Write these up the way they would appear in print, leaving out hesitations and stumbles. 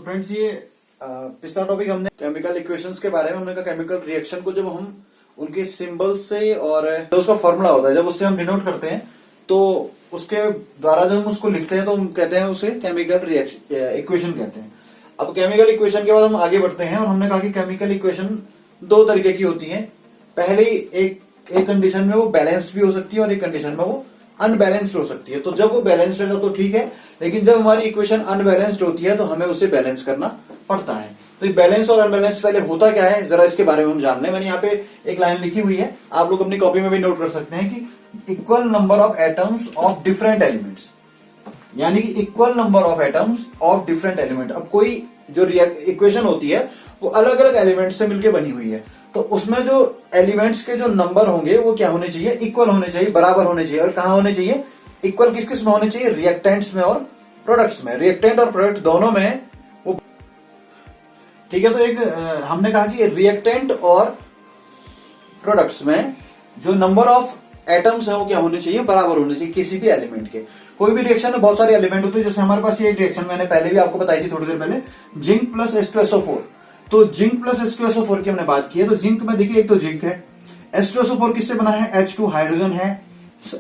Friends ये पिछला topic हमने केमिकल इक्वेशंस के बारे में हमने कहा केमिकल रिएक्शन को जब हम उनके सिंबल से और जो उसका फॉर्मूला होता है जब उससे हम डिनोट करते हैं तो उसके द्वारा जब हम उसको लिखते हैं तो हम कहते हैं उसे केमिकल रिएक्शन इक्वेशन कहते हैं। अब केमिकल इक्वेशन के बाद हम आगे बढ़ते हैं और हमने कहा कि केमिकल इक्वेशन दो तरीके की होती है। पहले एक कंडीशन में वो बैलेंस्ड भी हो सकती है और एक कंडीशन में वो अनबैलेंस्ड हो सकती है। तो जब वो बैलेंस्ड है तो ठीक है, लेकिन जब हमारी इक्वेशन अनबैलेंस्ड होती है तो हमें उसे बैलेंस करना पड़ता है। तो बैलेंस और अनबैलेंस पहले होता क्या है जरा इसके बारे में हम जान लें। मैंने यहाँ पे एक लाइन लिखी हुई है, आप लोग अपनी कॉपी में भी नोट कर सकते हैं कि equal number of atoms of different elements, यानी कि equal number of atoms of different element. अब कोई जो इक्वेशन होती है वो अलग अलग एलिमेंट से मिलकर बनी हुई है, तो उसमें जो एलिमेंट्स के जो नंबर होंगे वो क्या होने चाहिए, इक्वल होने चाहिए, बराबर होने चाहिए। और कहां होने चाहिए, इक्वल किस किस में होने चाहिए, रिएक्टेंट्स में और प्रोडक्ट्स में। रिएक्टेंट और प्रोडक्ट दोनों में वो ठीक है। तो एक हमने कहा कि रिएक्टेंट और प्रोडक्ट्स में जो नंबर ऑफ एटम्स है वो क्या होने चाहिए, बराबर होने चाहिए किसी भी एलिमेंट के। कोई भी रिएक्शन में बहुत सारे एलिमेंट होते हैं, जैसे हमारे पास ये एक रिएक्शन मैंने पहले भी आपको बताई थी थोड़ी देर पहले, जिंक प्लस H2SO4। तो जिंक प्लस H2SO4 की हमने बात की है। तो जिंक में देखिए एक तो जिंक है, H2SO4 किससे बना है, H2 हाइड्रोजन है,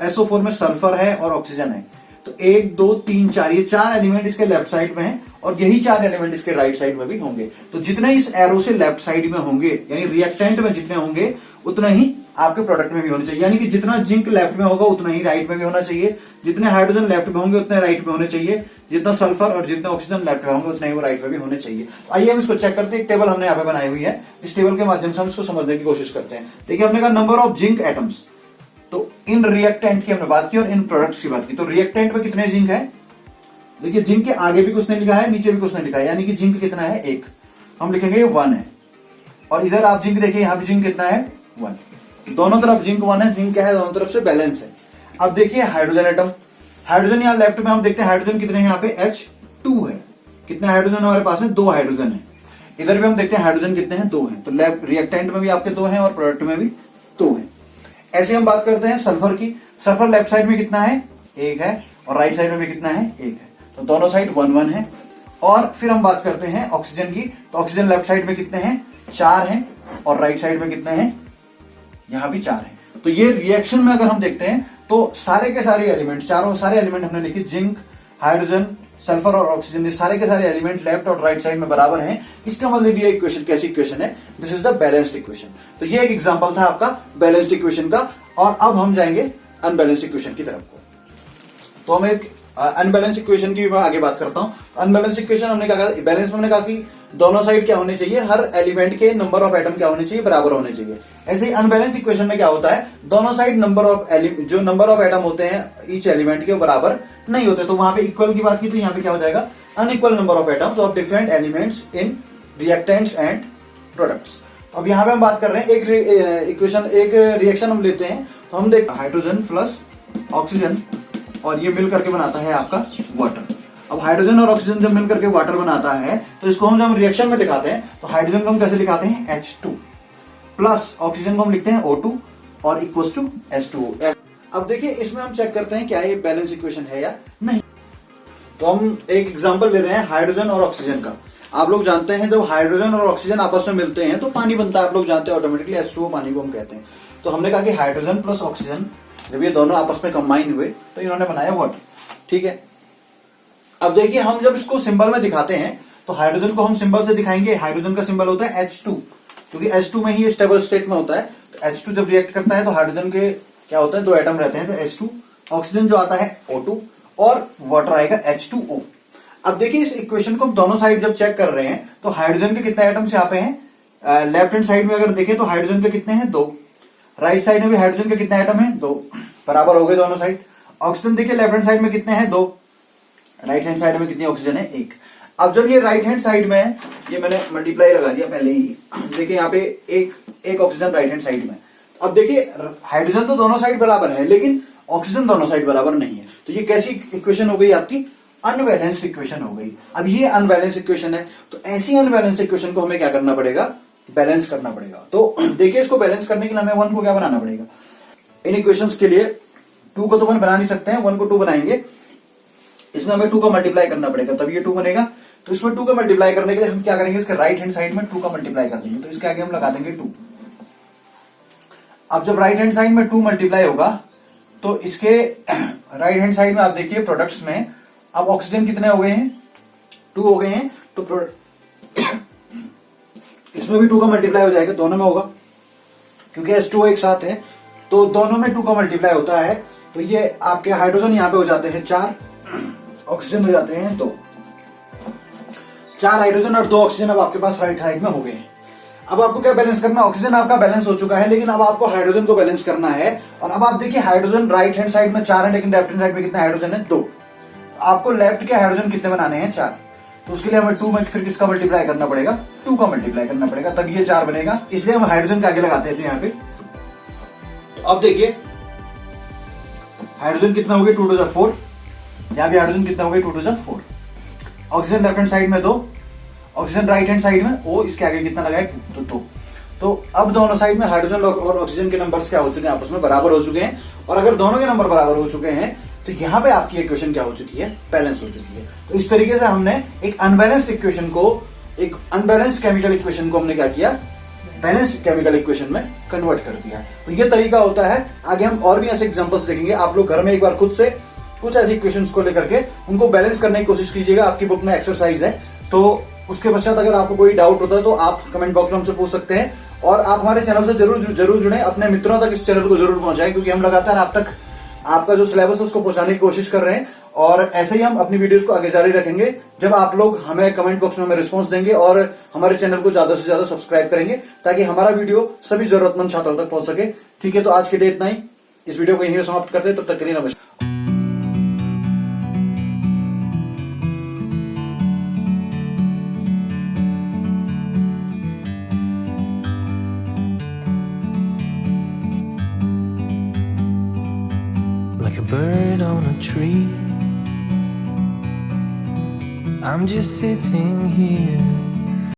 SO4 में सल्फर है और ऑक्सीजन है। तो 1 2 3 4 ये 4 एलिमेंट इसके लेफ्ट साइड में है और यही 4 एलिमेंट इसके राइट साइड में भी होंगे। तो जितने इस एरो से लेफ्ट साइड में होंगे यानी रिएक्टेंट में जितने होंगे उतना ही आपके प्रोडक्ट में भी होने चाहिए। यानी कि जितना जिंक लेफ्ट में होगा उतना ही राइट में भी होना चाहिए, जितने हाइड्रोजन लेफ्ट में होंगे उतने राइट में होने चाहिए, जितना सल्फर और जितने ऑक्सीजन लेफ्ट में होंगे उतने ही वो राइट में भी होने चाहिए। तो आइए हम इसको चेक करते हैं। एक टेबल हमने यहाँ पे बनाई हुई है, इस टेबल के माध्यम से हम इसको समझने की कोशिश करते हैं। देखिए हमने कहा नंबर ऑफ जिंक एटम्स, तो इन रिएक्टेंट की हमने बात की और इन प्रोडक्ट्स की बात की। तो रिएक्टेंट में कितने जिंक है, देखिए जिंक के आगे भी कुछ नहीं लिखा है, नीचे भी कुछ नहीं लिखा है, यानी कि जिंक कितना है 1, हम लिखेंगे 1 है। और इधर आप जिंक देखिए यहां भी जिंक कितना है 1, दोनों तरफ जिंक 1 है। जिंक क्या है, दोनों तरफ से बैलेंस है। अब देखिए हाइड्रोजन एटम, हाइड्रोजन यहाँ लेफ्ट में हम देखते हैं हाइड्रोजन कितने हैं, यहाँ पे H2 है। कितने हाइड्रोजन हमारे पास है, 2 हाइड्रोजन है। इधर भी हम देखते हैं हाइड्रोजन कितने हैं, 2 हैं। तो लेफ्ट रिएक्टेंट में भी आपके 2 हैं और प्रोडक्ट में भी 2 हैं। ऐसे हम बात करते हैं सल्फर की, सल्फर लेफ्ट साइड में कितना है 1 है और राइट साइड में भी कितना है 1 है। तो दोनों साइड 1 1 है। और फिर हम बात करते हैं ऑक्सीजन की, तो ऑक्सीजन लेफ्ट साइड में कितने हैं 4 हैं और राइट साइड में कितने हैं, यहां भी 4 हैं। तो ये रिएक्शन में अगर हम देखते हैं तो सारे के सारे एलिमेंट, सारे एलिमेंट हमने लिखे, जिंक, हाइड्रोजन, सल्फर और ऑक्सीजन, ये सारे के सारे एलिमेंट लेफ्ट और राइट साइड में बराबर हैं। इसका मतलब ये इक्वेशन कैसी इक्वेशन है, this is the balanced equation. तो ये एक एग्जांपल था आपका बैलेंस्ड इक्वेशन का। और अब हम जाएंगे अनबैलेंस्ड इक्वेशन की तरफ को। तो हम एक अनबैलेंस इक्वेशन की मैं आगे बात करता हूं। अनबैलेंस इक्वेशन हमने कहा, बैलेंस में हमने कहा कि दोनों साइड क्या होने चाहिए, हर एलिमेंट के नंबर ऑफ एटम क्या होने चाहिए, बराबर होने चाहिए। ऐसे ही अनबैलेंस इक्वेशन में क्या होता है, दोनों साइड जो नंबर ऑफ एटम होते हैं ईच एलिमेंट के बराबर नहीं होते। तो वहां पे इक्वल की बात की तो यहाँ पे क्या हो जाएगा, unequal number of atoms of different elements in reactants and products. अब यहाँ पे हम बात कर रहे हैं एक इक्वेशन, एक रिएक्शन हम लेते हैं। तो हम देखते हाइड्रोजन प्लस ऑक्सीजन और ये मिल करके बनाता है आपका वाटर। अब हाइड्रोजन और ऑक्सीजन जब मिल करके वाटर बनाता है तो इसको हम जब रिएक्शन में दिखाते हैं तो हाइड्रोजन को हम कैसे लिखाते हैं H2 प्लस ऑक्सीजन को हम लिखते हैं O2 और इक्वल्स टू H2O। अब देखिए इसमें हम चेक करते हैं क्या ये बैलेंस इक्वेशन है या नहीं। तो हम एक एग्जांपल ले रहे हैं हाइड्रोजन और ऑक्सीजन का। आप लोग जानते हैं जब हाइड्रोजन और ऑक्सीजन आपस में मिलते हैं तो पानी बनता है, आप लोग जानते हैं ऑटोमेटिकली H2O पानी को हम कहते हैं। तो हमने कहा कि हाइड्रोजन प्लस ऑक्सीजन जब ये दोनों आपस में कंबाइन हुए तो इन्होंने बनाया वाटर, ठीक है। अब देखिए हम जब इसको सिंबल में दिखाते हैं तो हाइड्रोजन को हम सिंबल से दिखाएंगे, हाइड्रोजन का सिंबल होता है H2, क्योंकि H2 में ही स्टेबल स्टेट में होता है। तो H2 जब रिएक्ट करता है तो हाइड्रोजन के क्या होता है, 2 एटम रहते हैं, तो H2, ऑक्सीजन जो आता है O2 और वाटर आएगा H2O। अब देखिए इस इक्वेशन को हम दोनों साइड जब चेक कर रहे हैं तो हाइड्रोजन के कितने एटम्स यहाँ पे हैं, लेफ्ट हैंड साइड में अगर देखें तो हाइड्रोजन के कितने हैं 2, राइट साइड में भी हाइड्रोजन के कितने एटम हैं 2, बराबर हो गए दोनों साइड। ऑक्सीजन देखिए लेफ्ट हैंड साइड में कितने हैं 2, राइट हैंड साइड में कितनी ऑक्सीजन है 1। अब जब ये राइट हैंड साइड में है, ये मैंने मल्टीप्लाई लगा दिया पहले ही, देखिए यहाँ पे एक ऑक्सीजन राइट हैंड साइड में। अब देखिए हाइड्रोजन तो दोनों साइड बराबर है लेकिन ऑक्सीजन दोनों साइड बराबर नहीं है। तो ये कैसी इक्वेशन हो गई आपकी, अनबैलेंस्ड इक्वेशन हो गई। अब ये अनबैलेंस इक्वेशन है, तो ऐसी अनबैलेंस इक्वेशन को हमें क्या करना पड़ेगा, बैलेंस करना पड़ेगा। तो देखिए इसको बैलेंस करने के लिए हमें 1 को क्या बनाना पड़ेगा, इन इक्वेशंस के लिए 2 को तो 1 बना नहीं सकते हैं, 1 को 2 बनाएंगे। इसमें हमें 2 का मल्टीप्लाई करना पड़ेगा तब ये 2 बनेगा। तो इसमें 2 का मल्टीप्लाई करने के लिए हम क्या करेंगे, इसके राइट हैंड साइड में 2 का मल्टीप्लाई कर देंगे, तो इसके आगे हम लगा देंगे 2। अब जब राइट हैंड साइड में 2 मल्टीप्लाई होगा तो इसके राइट हैंड साइड में आप देखिए प्रोडक्ट्स में अब ऑक्सीजन कितने हो गए हैं, 2 हो गए हैं, तो इसमें भी 2 का मल्टीप्लाई हो जाएगा, दोनों में होगा क्योंकि H2O एक साथ है, तो दोनों में 2 का मल्टीप्लाई होता है। तो ये आपके हाइड्रोजन यहां पे हो जाते हैं 4, ऑक्सीजन हो जाते हैं 2, 4 हाइड्रोजन और 2 ऑक्सीजन अब आपके पास राइट साइड में हो गए हैं। अब आपको क्या बैलेंस करना, ऑक्सीजन आपका बैलेंस हो चुका है, लेकिन अब आपको हाइड्रोजन को बैलेंस करना है। और अब आप देखिए हाइड्रोजन राइट हैंड साइड में 4 है, लेकिन लेफ्ट हैंड साइड में कितने हाइड्रोजन है, 2। आपको लेफ्ट के हाइड्रोजन कितने बनाने हैं, 4। तो उसके लिए हमें 2 में फिर किसका मल्टीप्लाई करना पड़ेगा, 2 का मल्टीप्लाई करना पड़ेगा, तब ये 4 बनेगा, इसलिए हम हाइड्रोजन के आगे लगाते थे यहाँ पे। तो अब देखिए हाइड्रोजन कितना हो गया, 2 टू द 4, यहाँ भी हाइड्रोजन कितना हो गया, 2 to the 4। Oxygen left hand side में 2, ऑक्सीजन राइट हैंड साइड में ओ, इसके आगे कितना लगाए, 2, तो 2। तो अब दोनों साइड में हाइड्रोजन और ऑक्सीजन के नंबर्स क्या हो चुके हैं, आपस में बराबर हो चुके हैं। और अगर दोनों के नंबर बराबर हो चुके हैं तो यहाँ पे आपकी इक्वेशन क्या हो चुकी है, बैलेंस हो चुकी है। तो इस तरीके से हमने एक अनबैलेंस्ड इक्वेशन को, एक अनबैलेंस्ड केमिकल इक्वेशन को हमने क्या किया, बैलेंस्ड केमिकल इक्वेशन में कन्वर्ट कर दिया। तो ये तरीका होता है। आगे हम और भी ऐसे एग्जांपल्स देखेंगे, आप लोग घर में एक बार खुद से कुछ ऐसी इक्वेशंस को लेकर के उनको बैलेंस करने की कोशिश कीजिएगा। आपकी बुक में एक्सरसाइज है, तो उसके पश्चात अगर आपको कोई डाउट होता है तो आप कमेंट बॉक्स में हमसे पूछ सकते हैं। और आप हमारे चैनल से जरूर जुड़े, अपने मित्रों तक इस चैनल को जरूर पहुंचाएं, क्योंकि हम लगातार आप तक आपका जो सिलेबस है उसको पहुंचाने की कोशिश कर रहे हैं। और ऐसे ही हम अपनी वीडियोस को आगे जारी रखेंगे जब आप लोग हमें कमेंट बॉक्स में हमें रिस्पांस देंगे और हमारे चैनल को ज्यादा से ज्यादा सब्सक्राइब करेंगे, ताकि हमारा वीडियो सभी जरूरतमंद छात्रों तक पहुंच सके। ठीक है, तो आज के लिए इतना ही, इस वीडियो को यहीं समाप्त करते हैं, तब तक के लिए नमस्कार। Like a bird on a tree, I'm just sitting here